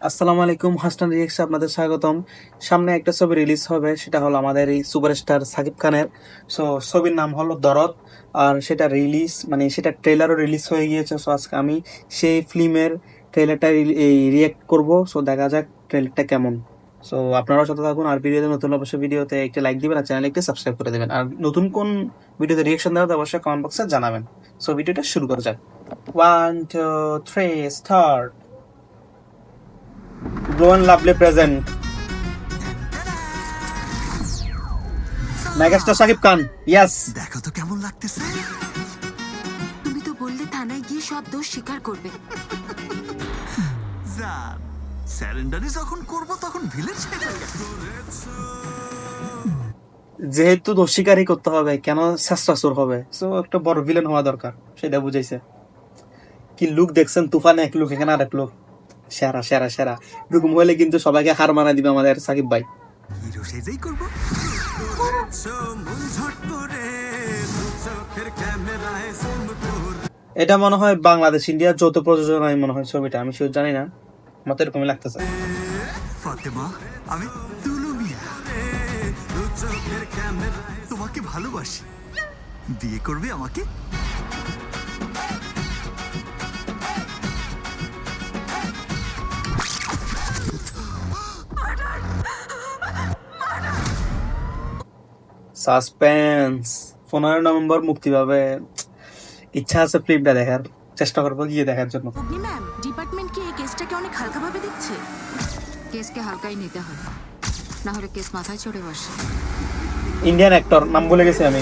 আসসালামু আলাইকুম, হাসান রিয়েক্টসে আপনাদের স্বাগতম। সামনে একটা ছবি রিলিজ হবে, সেটা হলো আমাদের এই সুপারস্টার সাকিব খানের। সো ছবির নাম হলো দরদ। আর সেটা রিলিজ মানে সেটা ট্রেলারও রিলিজ হয়ে গিয়েছে। সো আজকে আমি সেই ফিল্মের ট্রেলারটা রিয়েক্ট করব। সো দেখা যাক ট্রেলারটা কেমন। সো আপনারাও সাথে থাকুন। আর ভিডিওতে নতুন অবশ্যই ভিডিওতে একটা লাইক দিবেন আর চ্যানেলে একটু সাবস্ক্রাইব করে দেবেন। আর নতুন কোন ভিডিওতে রিয়েকশন দেওয়া অবশ্যই কমেন্ট বক্সে জানাবেন। সো ভিডিওটা শুরু করা যাক। 1 2 3 স্টার্ট। ব্লোন lovely present megastar Shakib Khan. Yes, দেখো তো কেমন লাগতেছে। তুমি তো বললে থানায় গিয়ে সব দোষ স্বীকার করবে। জান, স্যারেন্ডারি যখন করব তখন ভিলেজ ছেড়ে যেহেতু দোষ স্বীকারই করতে হবে, কেন শেষরাসুর হবে? সো একটা বড় ভিলেন হওয়া দরকার, সেটা বুঝাইছে। কি লুক দেখছেন, তুফানে এক লুক, এখানে আর এক লুক। সেরা সেরা সেরা। এরকম হলে কিন্তু সবাইকে হার মানা দিবে আমাদের সাকিব ভাই। হিরো সেজেই করব। এটা মনে হয় বাংলাদেশ ইন্ডিয়ার যৌথ প্রযোজনায় মনে হয় ছবিটা, আমি শিওর জানি না, আমার তো এরকমই লাগতেছে। ফাতেমা, আমি তুলু মিয়া, তোমাকে ভালোবাসি। বিয়ে করবে আমাকে? সাসপেন্স। 15 নভেম্বর মুক্তি পাবে। ইচ্ছা আছে ফিল্মটা দেখার, চেষ্টা করবো গিয়ে দেখার জন্য। অগ্নি ম্যাম, ডিপার্টমেন্ট কি এই কেসটাকে অনেক হালকাভাবে দেখছে? কেসকে হালকাই নিতে হয়, না হলে কেস মাথায় চড়ে বসে। ইন্ডিয়ান অ্যাক্টর, নাম ভুলে গেছি আমি।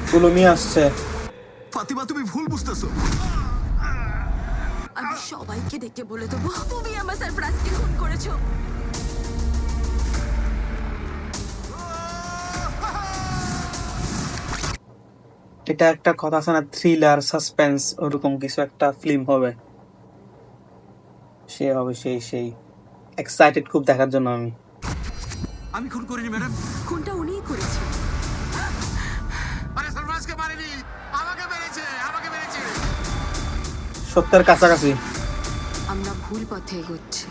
তুলুমি আসছে। ফাতিমা, তুমি ভুল বুঝতেছো। আমি সবাইকে দেখে বলে দেবো তুমি আমার সারপ্রাইজকে খুন করেছো। এটা একটা কথা আছে না, থ্রিলার সাসপেন্স, ওরকম কিছু একটা ফিল্ম হবে। সে হবে সেই এক্সাইটেড খুব দেখার জন্য আমি। আমি খুন করিনি ম্যাডাম। খুনটা উনিই করেছে। আরে সারফরাজকে মারিনি, আমাকে মেরেছে। সত্যের কাছাকাছি। আমরা ভুল পথে এগোচ্ছি।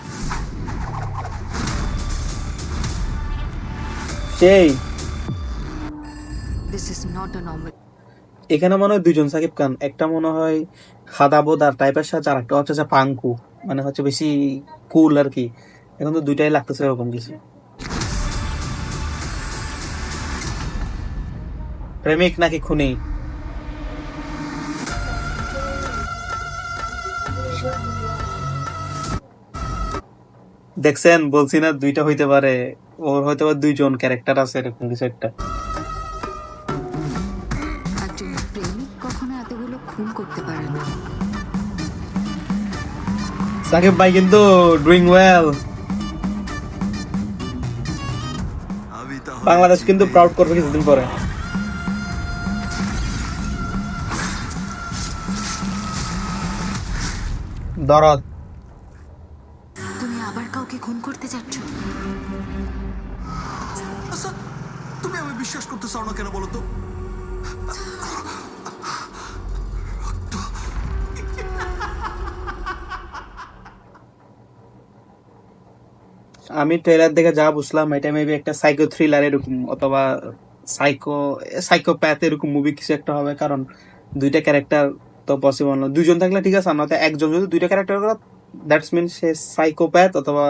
সেই this is not a normal. এখানে মনে হয় দুইজন সাকিব খান, একটা মনে হয় খাদাবোদার টাইপের সাথে, আর একটা হচ্ছে যে পাঙ্কু, মানে হচ্ছে বেশি কুল আর কি। এখন তো দুইটাই লাগতেছে এরকম কিছু। প্রেমিক নাকি খুনি? দেখছেন, বলছি না দুইটা হইতে পারে। ওর হয়তো বা দুইজন ক্যারেক্টার আছে, এরকম কিছু একটা। একজন প্রেমিক কখনো এতগুলো খুন করতে পারে না। সাকিব ভাই কিন্তু ডুইং ওয়েল। আমি তাহলে বাংলাদেশ কিন্তু প্রাউড করবে কিছুদিন পরে। দরদ। তুমি আবার কাউকে খুন করতে যাচ্ছ? আচ্ছা, তুমি আমি বিশ্বাস করতে চাও না কেন বলো তো? আমি ট্রেলার দেখে যা বুঝলাম, এটা মেবি একটা সাইকো থ্রিলার এরকম, অথবা সাইকো সাইকোপ্যাথ এরকম মুভি কিছু একটা হবে। কারণ দুইটা ক্যারেক্টার তো পসিবল না, দুইজন থাকলে ঠিক আছে, আমরা তো একজন যদি দুইটা ক্যারেক্টার করে, দ্যাটস মিন সে সাইকোপ্যাথ অথবা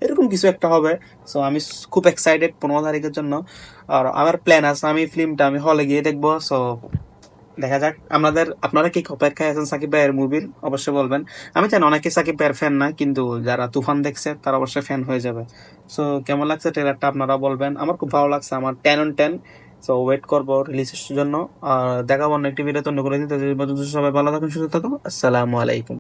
এরকম কিছু একটা হবে। সো আমি খুব এক্সাইটেড 15 তারিখের জন্য। আর আমার প্ল্যান আছে, আমি ফিল্মটা আমি হলে গিয়ে দেখবো। সো দেখা যাক আপনারা কি অপেক্ষায় আছেন সাকিব ভাইয়ের মুভির, অবশ্যই বলবেন। আমি জানি অনেকে সাকিব ভাইয়ের ফ্যান না, কিন্তু যারা তুফান দেখছে তারা অবশ্যই ফ্যান হয়ে যাবে। সো কেমন লাগছে ট্রেলারটা আপনারা বলবেন। আমার খুব ভালো লাগছে, আমার 10 on 10। সো ওয়েট করবো রিলিজের জন্য। আর দেখাবো অন্য একটি ভিডিও, অন্য করে দিতে। সবাই ভালো থাকুন, সুস্থ থাকুন। আসসালামু আলাইকুম।